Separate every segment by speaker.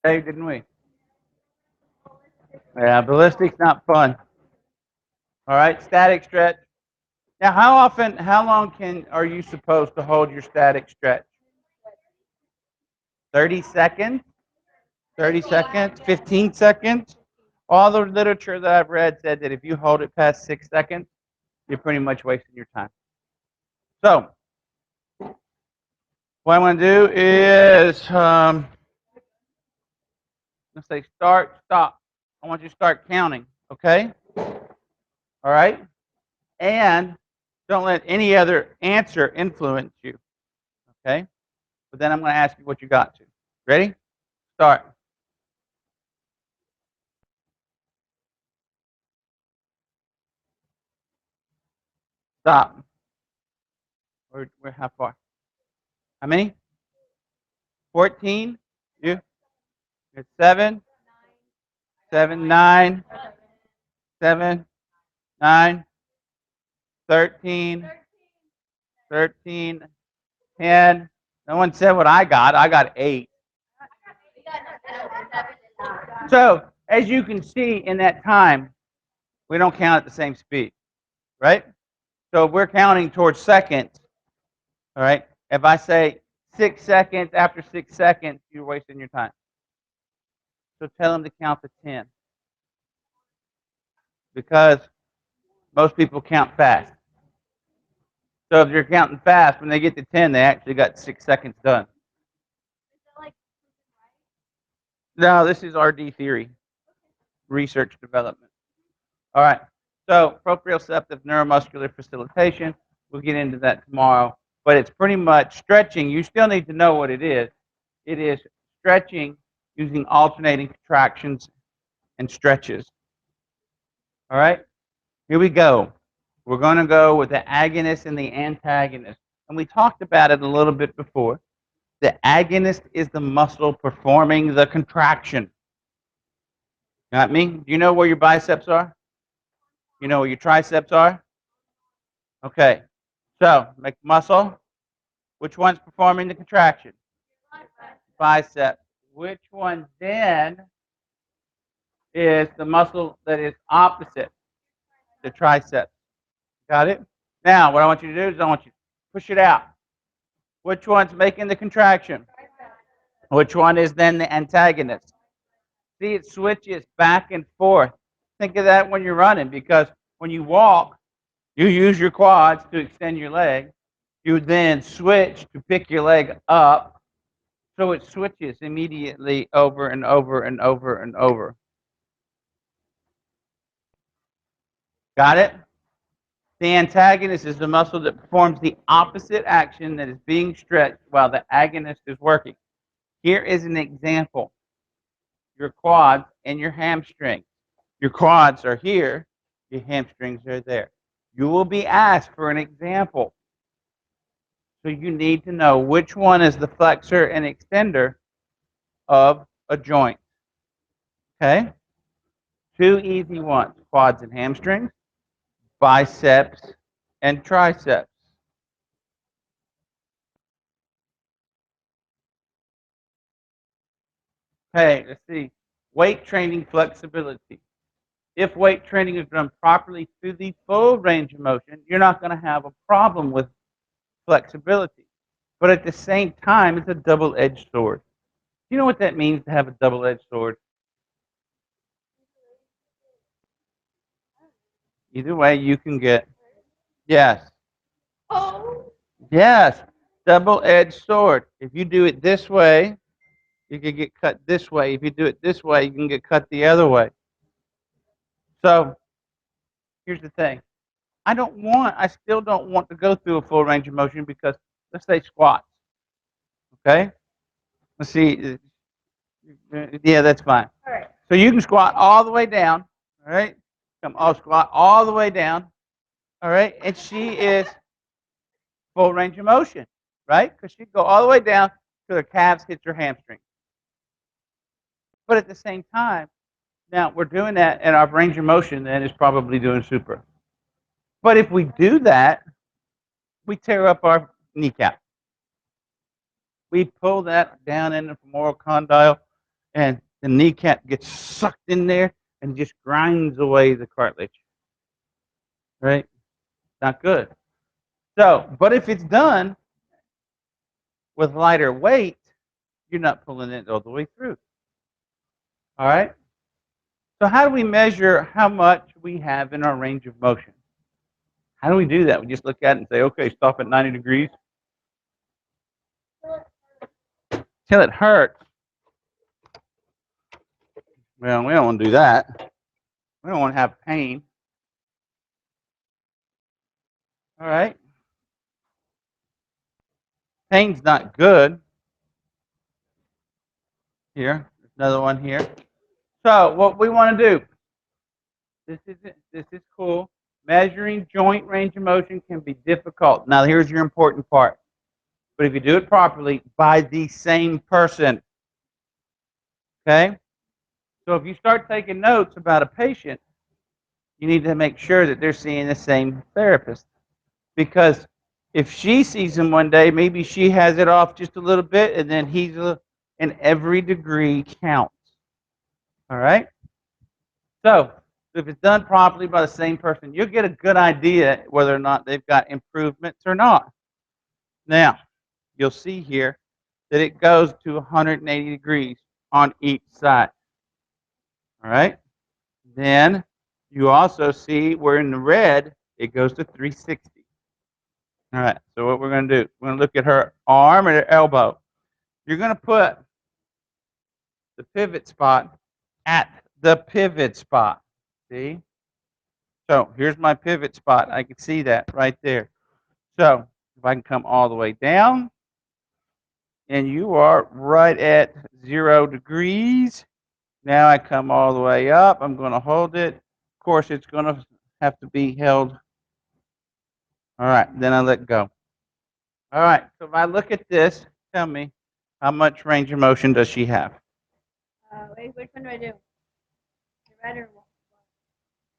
Speaker 1: Hey, didn't we? Yeah, ballistic's not fun. All right, static stretch. Now, how long are you supposed to hold your static stretch? 30 seconds? 30 seconds? 15 seconds? All the literature that I've read said that if you hold it past 6 seconds, you're pretty much wasting your time. So, what I want to do is, let's say start, stop. I want you to start counting, okay? All right? And don't let any other answer influence you, okay? But then I'm going to ask you what you got to. Ready? Start. Stop. We're how far? How many? 14? You? It's 7, 7, 9, 7, 9, 13, 13, 10. No one said what I got. I got 8. So, as you can see in that time, we don't count at the same speed, right? So if we're counting towards seconds, all right, if I say 6 seconds, after 6 seconds, you're wasting your time. So tell them to count to 10. Because most people count fast. So if you're counting fast, when they get to 10, they actually got 6 seconds done. No, this is RD theory, research development. All right. So proprioceptive neuromuscular facilitation. We'll get into that tomorrow. But it's pretty much stretching. You still need to know what it is. It is stretching using alternating contractions and stretches. All right. Here we go. We're going to go with the agonist and the antagonist. And we talked about it a little bit before. The agonist is the muscle performing the contraction. Got me? Do you know where your biceps are? You know where your triceps are? Okay. So, make muscle. Which one's performing the contraction? Bicep. Which one then is the muscle that is opposite? The tricep. Got it? Now, what I want you to do is I want you to push it out. Which one's making the contraction? Which one is then the antagonist? See, it switches back and forth. Think of that when you're running, because when you walk, you use your quads to extend your leg. You then switch to pick your leg up, so it switches immediately over and over and over and over. Got it? The antagonist is the muscle that performs the opposite action that is being stretched while the agonist is working. Here is an example. Your quads and your hamstring. Your quads are here, your hamstrings are there. You will be asked for an example. So you need to know which one is the flexor and extender of a joint. Okay? 2 easy ones, quads and hamstrings, biceps and triceps. Okay, let's see. Weight training flexibility. If weight training is done properly through the full range of motion, you're not going to have a problem with flexibility. But at the same time, it's a double-edged sword. Do you know what that means to have a double-edged sword? Either way, you can get, yes, yes, double-edged sword. If you do it this way, you can get cut this way. If you do it this way, you can get cut the other way. So here's the thing. I still don't want to go through a full range of motion because let's say squats. Okay? Let's see. Yeah, that's fine. All right. So you can squat all the way down. All right? Come on, squat all the way down. All right? And she is full range of motion, right? Because she can go all the way down to her calves hit her hamstring. But at the same time, now we're doing that, and our range of motion then is probably doing super. But if we do that, we tear up our kneecap. We pull that down in the femoral condyle, and the kneecap gets sucked in there and just grinds away the cartilage. Right? Not good. So, but if it's done with lighter weight, you're not pulling it all the way through. All right? So how do we measure how much we have in our range of motion? How do we do that? We just look at it and say, okay, stop at 90 degrees. Till it hurts. Well, we don't want to do that. We don't want to have pain. All right? Pain's not good. Here, there's another one here. So what we want to do, this is cool. Measuring joint range of motion can be difficult. Now here's your important part. But if you do it properly, by the same person. Okay? So if you start taking notes about a patient, you need to make sure that they're seeing the same therapist. Because if she sees him one day, maybe she has it off just a little bit, and then he's and every degree counts. All right? So if it's done properly by the same person, you'll get a good idea whether or not they've got improvements or not. Now, you'll see here that it goes to 180 degrees on each side. All right? Then you also see where in the red, it goes to 360. All right, so what we're going to do, we're going to look at her arm and her elbow. You're going to put the pivot spot at the pivot spot. See? So here's my pivot spot. I can see that right there. So if I can come all the way down, and you are right at 0 degrees. Now I come all the way up. I'm going to hold it. Of course, it's going to have to be held. All right, then I let go. All right, so if I look at this, tell me, how much range of motion does she have?
Speaker 2: Wait, which one do I do? The red or what?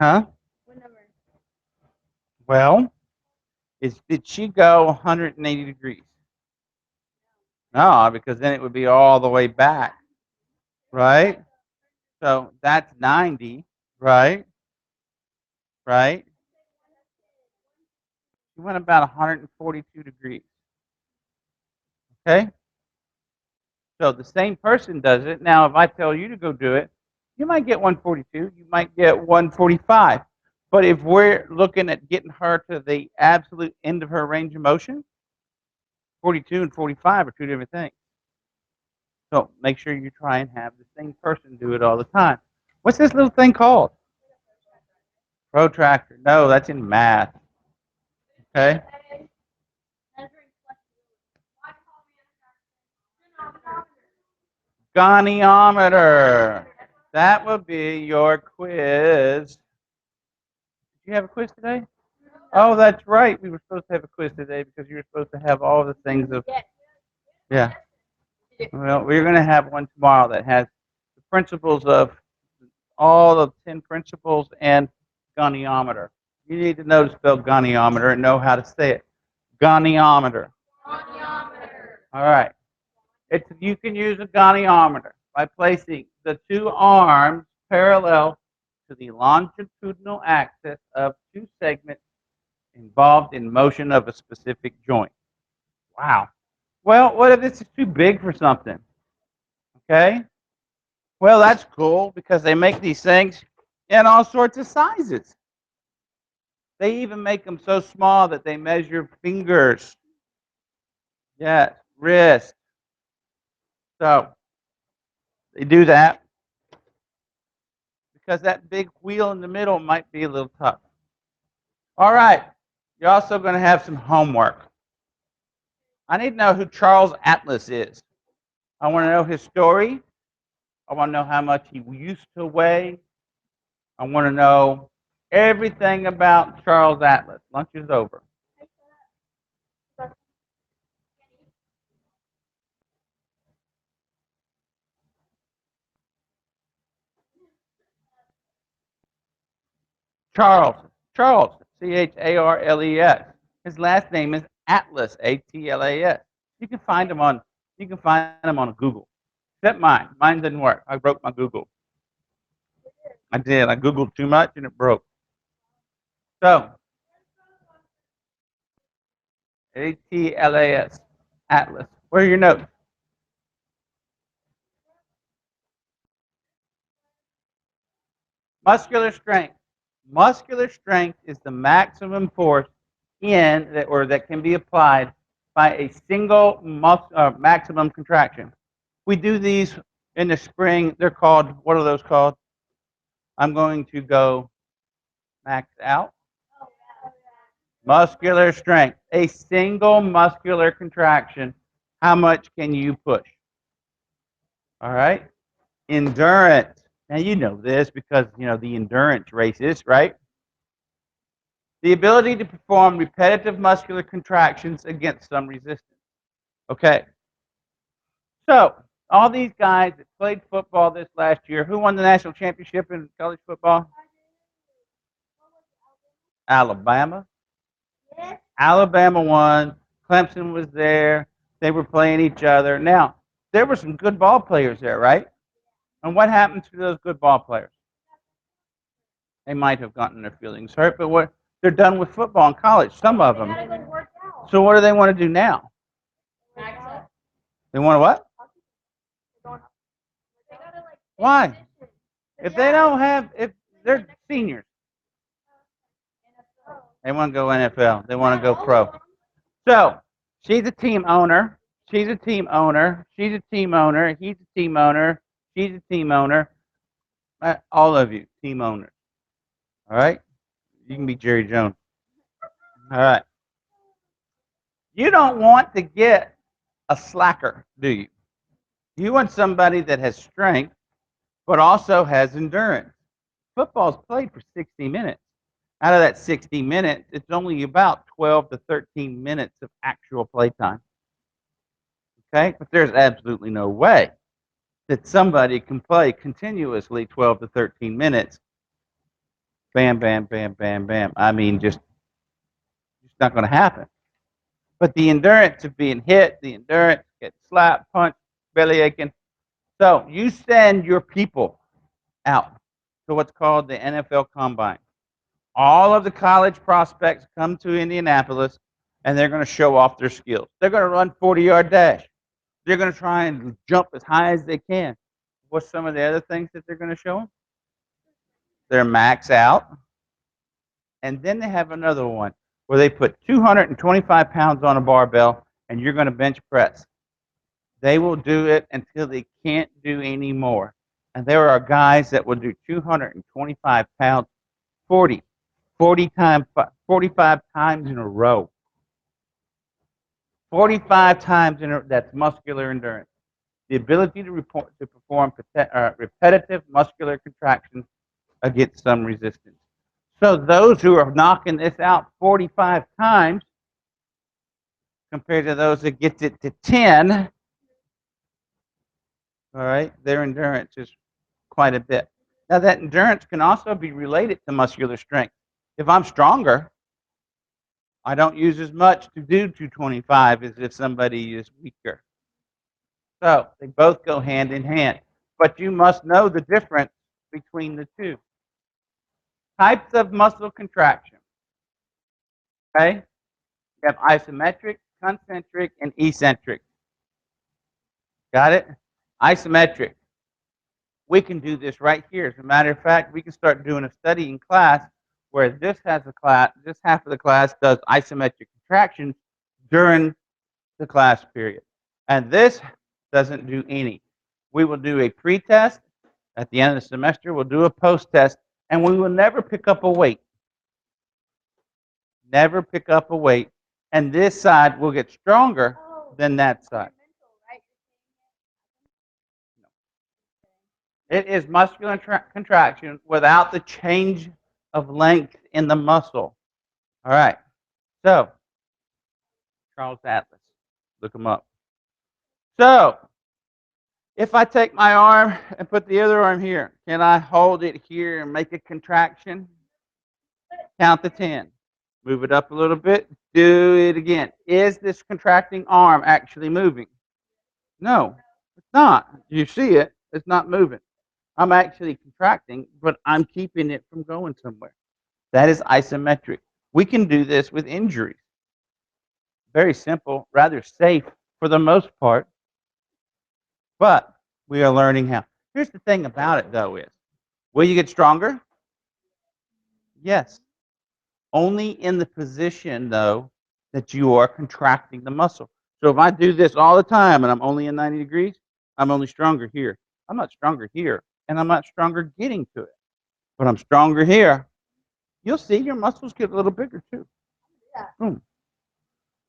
Speaker 1: Huh?
Speaker 2: What number?
Speaker 1: Well, did she go 180 degrees? No, because then it would be all the way back, right? So that's 90, right? Right? She went about 142 degrees. Okay? So the same person does it. Now, if I tell you to go do it, you might get 142. You might get 145. But if we're looking at getting her to the absolute end of her range of motion, 42 and 45 are two different things. So make sure you try and have the same person do it all the time. What's this little thing called? Protractor. No, that's in math. Okay? Goniometer. That would be your quiz. Did you have a quiz today? Oh, that's right. We were supposed to have a quiz today because you were supposed to have all the things of. Yeah. Well, we're going to have one tomorrow that has the principles of all the 10 principles and goniometer. You need to know to spell goniometer and know how to say it. Goniometer. All right. You can use a goniometer by placing the two arms parallel to the longitudinal axis of two segments involved in motion of a specific joint. Wow. Well, what if this is too big for something? Okay. Well, that's cool because they make these things in all sorts of sizes. They even make them so small that they measure fingers. Yes, wrist. So they do that because that big wheel in the middle might be a little tough. All right. You're also going to have some homework. I need to know who Charles Atlas is. I want to know his story. I want to know how much he used to weigh. I want to know everything about Charles Atlas. Lunch is over. Charles. Charles. Charles. His last name is Atlas. Atlas. You can find him on Google. Except mine. Mine didn't work. I broke my Google. I did. I Googled too much and it broke. So, ATLAS, Atlas. Where are your notes? Muscular strength. Muscular strength is the maximum force that can be applied by a single maximum contraction. We do these in the spring. They're called, what are those called? I'm going to go max out. Muscular strength. A single muscular contraction. How much can you push? All right. Endurance. Now you know this because you know the endurance races, right? The ability to perform repetitive muscular contractions against some resistance. Okay. So all these guys that played football this last year, who won the national championship in college football? Alabama.
Speaker 2: Yes.
Speaker 1: Alabama won. Clemson was there. They were playing each other. Now, there were some good ball players there, right? And what happened to those good ball players? They might have gotten their feelings hurt, but they're done with football in college, some of them. So what do they want to do now? They want to what? Why? If they don't have, if they're seniors, they want to go NFL. They want to go pro. So she's a team owner. She's a team owner. She's a team owner. He's a team owner. She's a team owner. All of you, team owners. All right? You can be Jerry Jones. All right. You don't want to get a slacker, do you? You want somebody that has strength, but also has endurance. Football's played for 60 minutes. Out of that 60 minutes, it's only about 12 to 13 minutes of actual play time. Okay? But there's absolutely no way that somebody can play continuously 12 to 13 minutes. Bam, bam, bam, bam, bam. I mean, just it's not going to happen. But the endurance of being hit, the endurance, get slapped, punched, belly aching. So you send your people out to what's called the NFL Combine. All of the college prospects come to Indianapolis, and they're going to show off their skills. They're going to run 40-yard dash. They're going to try and jump as high as they can. What's some of the other things that they're going to show them? They're max out. And then they have another one where they put 225 pounds on a barbell, and you're going to bench press. They will do it until they can't do any more. And there are guys that will do 225 pounds 45 times in a row. 45 times in a row. That's muscular endurance. The ability to perform repetitive muscular contractions against some resistance. So those who are knocking this out 45 times compared to those that gets it to 10, all right, their endurance is quite a bit. Now that endurance can also be related to muscular strength. If I'm stronger, I don't use as much to do 225 as if somebody is weaker. So they both go hand in hand. But you must know the difference between the two. Types of muscle contraction. Okay? You have isometric, concentric, and eccentric. Got it? Isometric. We can do this right here. As a matter of fact, we can start doing a study in class where this half of the class does isometric contractions during the class period. And this doesn't do any. We will do a pre-test. At the end of the semester, we'll do a post-test, and we will never pick up a weight. Never pick up a weight. And this side will get stronger than that side. It is muscular contraction without the change of length in the muscle. All right. So, Charles Atlas. Look him up. So, if I take my arm and put the other arm here, can I hold it here and make a contraction? Count to 10. Move it up a little bit. Do it again. Is this contracting arm actually moving? No. It's not. You see it. It's not moving. I'm actually contracting, but I'm keeping it from going somewhere. That is isometric. We can do this with injuries. Very simple, rather safe for the most part, but we are learning how. Here's the thing about it, though, is will you get stronger? Yes. Only in the position, though, that you are contracting the muscle. So if I do this all the time and I'm only in 90 degrees, I'm only stronger here. I'm not stronger here, and I'm not stronger getting to it. But I'm stronger here. You'll see your muscles get a little bigger too.
Speaker 2: Yeah.
Speaker 1: Boom.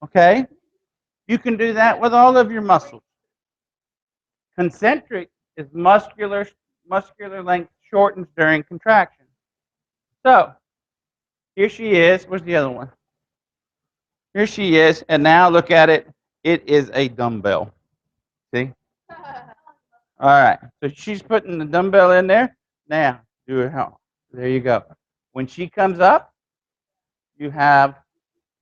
Speaker 1: Okay? You can do that with all of your muscles. Concentric is muscular length shortens during contraction. So here she is. Where's the other one? Here she is, and now look at it. It is a dumbbell. See? All right. So she's putting the dumbbell in there. Now, do it how? There you go. When she comes up, you have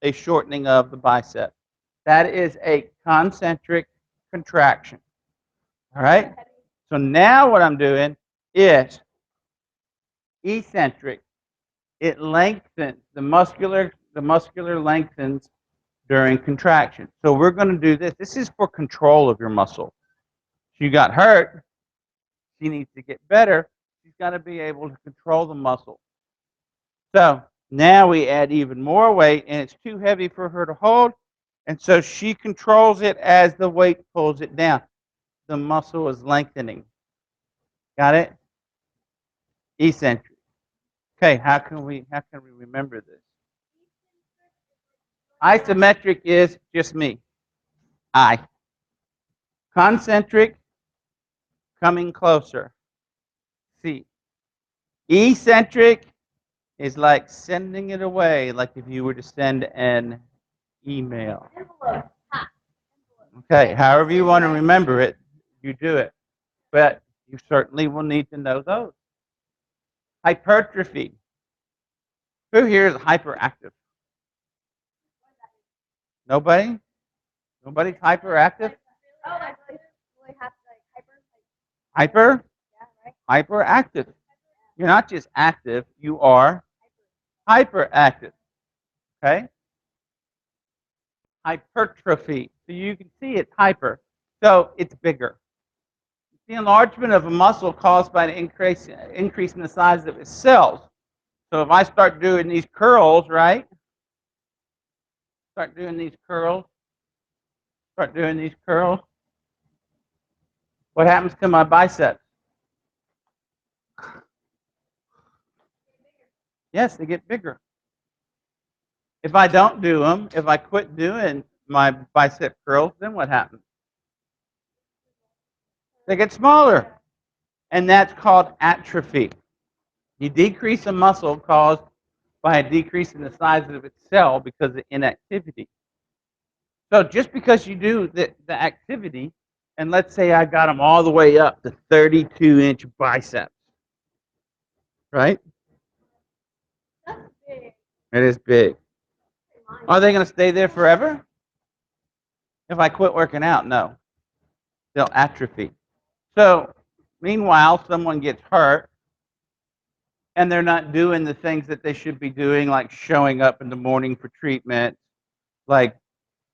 Speaker 1: a shortening of the bicep. That is a concentric contraction. All right? So now what I'm doing is eccentric. It lengthens the muscular lengthens during contraction. So we're going to do this. This is for control of your muscle. She got hurt. She needs to get better. She's got to be able to control the muscle. So now we add even more weight, and it's too heavy for her to hold. And so she controls it as the weight pulls it down. The muscle is lengthening. Got it? Eccentric. Okay, how can we remember this? Isometric is just me. I. Concentric, coming closer. C. Eccentric is like sending it away, like if you were to send an email. Okay, however you want to remember it, you do it. But you certainly will need to know those. Hypertrophy. Who here is hyperactive? Nobody? Nobody's hyperactive? Hyper? Hyperactive. You're not just active, you are hyperactive. Okay? Hypertrophy. So you can see it's hyper. So it's bigger. The enlargement of a muscle caused by an increase in the size of its cells. So if I start doing these curls, right? Start doing these curls. Start doing these curls. What happens to my biceps? Yes, they get bigger. If I don't do them, if I quit doing my bicep curls, then what happens? They get smaller. And that's called atrophy. You decrease a muscle caused by a decrease in the size of its cell because of inactivity. So just because you do the activity, and let's say I got them all the way up to 32-inch biceps, right? It is big. Are they going to stay there forever? If I quit working out, no. They'll atrophy. So, meanwhile, someone gets hurt, and they're not doing the things that they should be doing, like showing up in the morning for treatment, like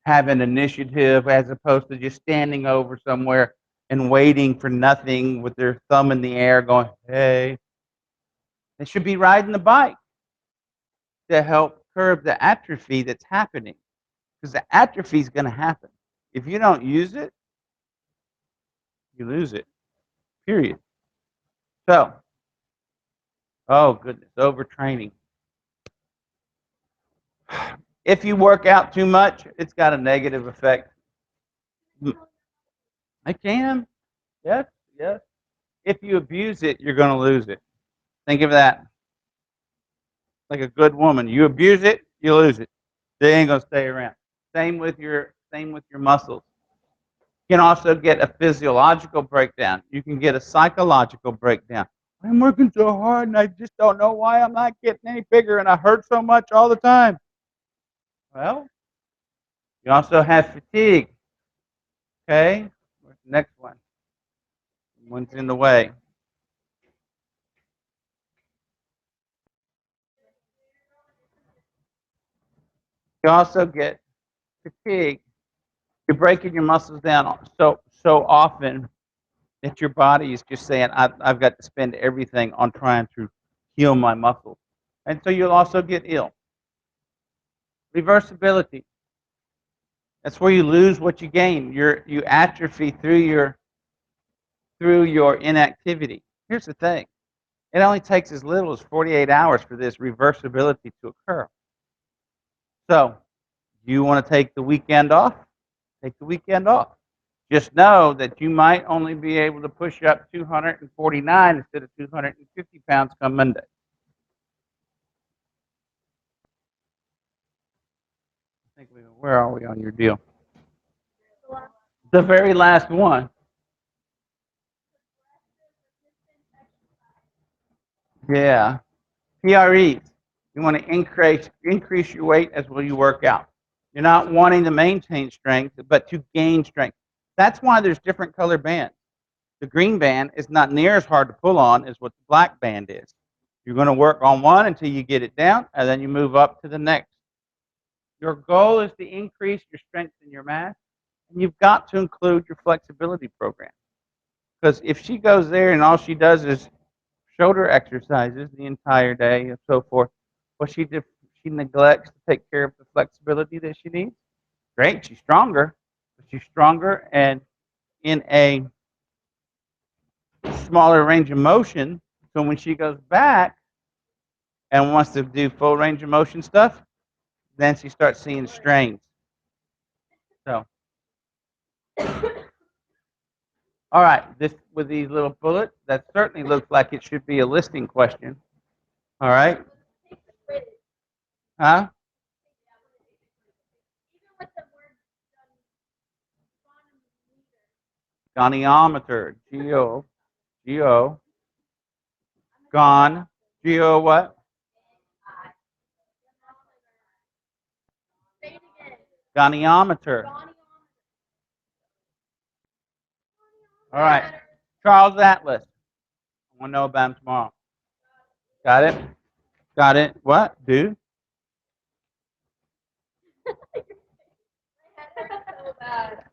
Speaker 1: having initiative as opposed to just standing over somewhere and waiting for nothing with their thumb in the air going, hey. They should be riding the bike to help curb the atrophy that's happening. Because the atrophy is going to happen. If you don't use it, you lose it. Period. So, oh goodness, overtraining. If you work out too much, it's got a negative effect. I can. Yes, yes. If you abuse it, you're going to lose it. Think of that. Like a good woman. You abuse it, you lose it. They ain't going to stay around. Same with your muscles. You can also get a physiological breakdown. You can get a psychological breakdown. I'm working so hard and I just don't know why I'm not getting any bigger and I hurt so much all the time. Well, you also have fatigue. Okay? Where's the next one? One's in the way. You also get fatigue. You're breaking your muscles down so often that your body is just saying, I've got to spend everything on trying to heal my muscles. And so you'll also get ill. Reversibility. That's where you lose what you gain. You atrophy through your inactivity. Here's the thing. It only takes as little as 48 hours for this reversibility to occur. So, you want to take the weekend off? Take the weekend off. Just know that you might only be able to push up 249 instead of 250 pounds come Monday. Where are we on your deal? The very last one. Yeah. PREs. You want to increase your weight as well you work out. You're not wanting to maintain strength, but to gain strength. That's why there's different color bands. The green band is not near as hard to pull on as what the black band is. You're going to work on one until you get it down, and then you move up to the next. Your goal is to increase your strength and your mass, and you've got to include your flexibility program. Because if she goes there and all she does is shoulder exercises the entire day and so forth, well, she neglects to take care of the flexibility that she needs. Great, she's stronger, but she's stronger and in a smaller range of motion. So when she goes back and wants to do full range of motion stuff, then she starts seeing strains. So, all right, this with these little bullets, that certainly looks like it should be a listing question. All right, huh? Goniometer, G-O, gon, G-O what? Goniometer. All right, Charles Atlas. I want to know about him tomorrow. Got it? Got it? What, dude?
Speaker 2: So bad.